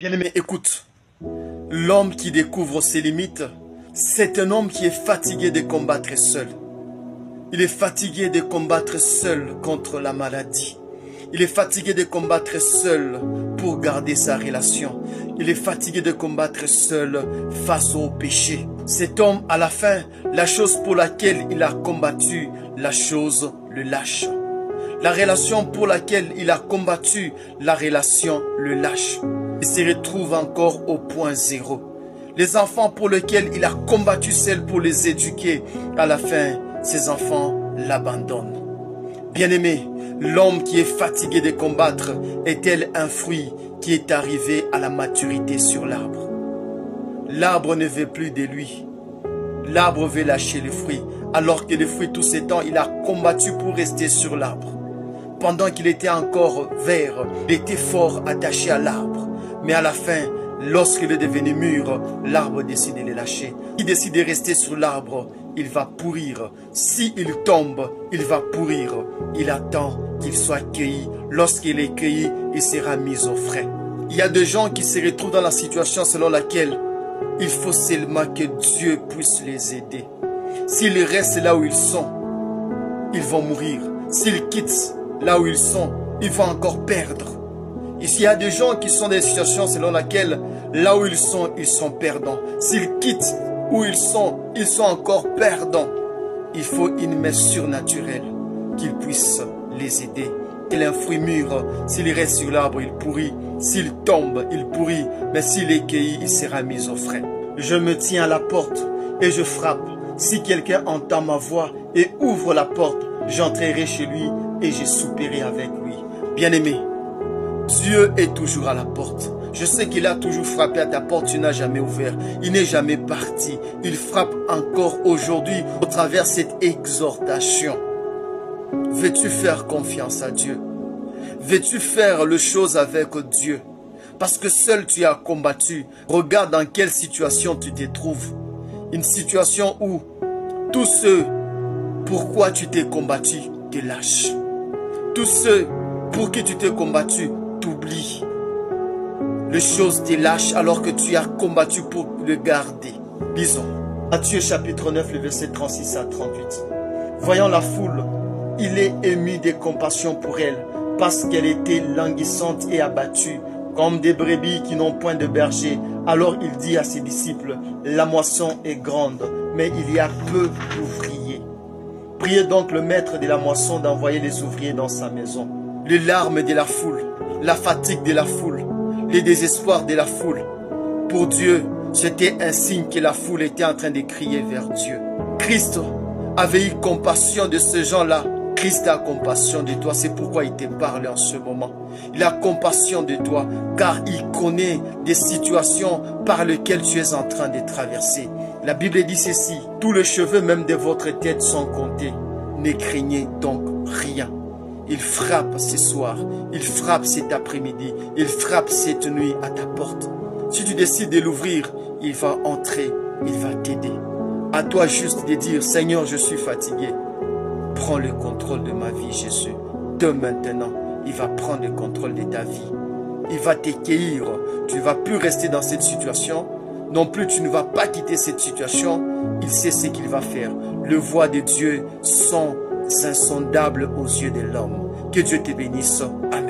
Bien-aimé, écoute. L'homme qui découvre ses limites, c'est un homme qui est fatigué de combattre seul. Il est fatigué de combattre seul contre la maladie. Il est fatigué de combattre seul pour garder sa relation. Il est fatigué de combattre seul face au péché. Cet homme, à la fin, la chose pour laquelle il a combattu, la chose le lâche. La relation pour laquelle il a combattu, la relation le lâche. Il se retrouve encore au point zéro. Les enfants pour lesquels il a combattu seul pour les éduquer, à la fin, ces enfants l'abandonnent. Bien-aimé, l'homme qui est fatigué de combattre est tel un fruit qui est arrivé à la maturité sur l'arbre. L'arbre ne veut plus de lui. L'arbre veut lâcher le fruit, alors que le fruit, tout ce temps, il a combattu pour rester sur l'arbre. Pendant qu'il était encore vert, il était fort attaché à l'arbre. Mais à la fin, lorsqu'il est devenu mûr, l'arbre décide de le lâcher. Il décide de rester sur l'arbre, il va pourrir. S'il tombe, il va pourrir. Il attend qu'il soit cueilli. Lorsqu'il est cueilli, il sera mis au frais. Il y a des gens qui se retrouvent dans la situation selon laquelle il faut seulement que Dieu puisse les aider. S'ils restent là où ils sont, ils vont mourir. S'ils quittent là où ils sont, ils vont encore perdre. Ici, il y a des gens qui sont dans des situations selon laquelle, là où ils sont perdants. S'ils quittent où ils sont encore perdants. Il faut une main surnaturelle qui puisse les aider. Tel un fruit mûr, s'il reste sur l'arbre, il pourrit. S'il tombe, il pourrit. Mais s'il est cueilli, il sera mis au frais. Je me tiens à la porte et je frappe. Si quelqu'un entend ma voix et ouvre la porte, j'entrerai chez lui et je souperai avec lui. Bien-aimé, Dieu est toujours à la porte. Je sais qu'il a toujours frappé à ta porte, tu n'as jamais ouvert. Il n'est jamais parti. Il frappe encore aujourd'hui au travers de cette exhortation. Veux-tu faire confiance à Dieu? Veux-tu faire les choses avec Dieu? Parce que seul tu as combattu. Regarde dans quelle situation tu te trouves. Une situation où tous ceux pourquoi tu t'es combattu te lâchent. Tous ceux pour qui tu t'es combattu t'oublient. Les choses te lâchent alors que tu as combattu pour le garder. Lisons. Matthieu chapitre 9, le verset 36 à 38. Voyant la foule, il est ému de compassion pour elle, parce qu'elle était languissante et abattue, comme des brebis qui n'ont point de berger. Alors il dit à ses disciples, la moisson est grande, mais il y a peu d'ouvriers. Priez donc le maître de la moisson d'envoyer les ouvriers dans sa maison. Les larmes de la foule, la fatigue de la foule, les désespoirs de la foule. Pour Dieu, c'était un signe que la foule était en train de crier vers Dieu. Christ avait eu compassion de ces gens-là. Christ a compassion de toi, c'est pourquoi il te parle en ce moment. Il a compassion de toi, car il connaît des situations par lesquelles tu es en train de traverser. La Bible dit ceci, tous les cheveux même de votre tête sont comptés. Ne craignez donc rien. Il frappe ce soir, il frappe cet après-midi, il frappe cette nuit à ta porte. Si tu décides de l'ouvrir, il va entrer, il va t'aider. À toi juste de dire, Seigneur, je suis fatigué. Prends le contrôle de ma vie, Jésus. De maintenant, il va prendre le contrôle de ta vie. Il va t'accueillir. Tu ne vas plus rester dans cette situation. Non plus, tu ne vas pas quitter cette situation. Il sait ce qu'il va faire. Les voies de Dieu sont insondables aux yeux de l'homme. Que Dieu te bénisse. Amen.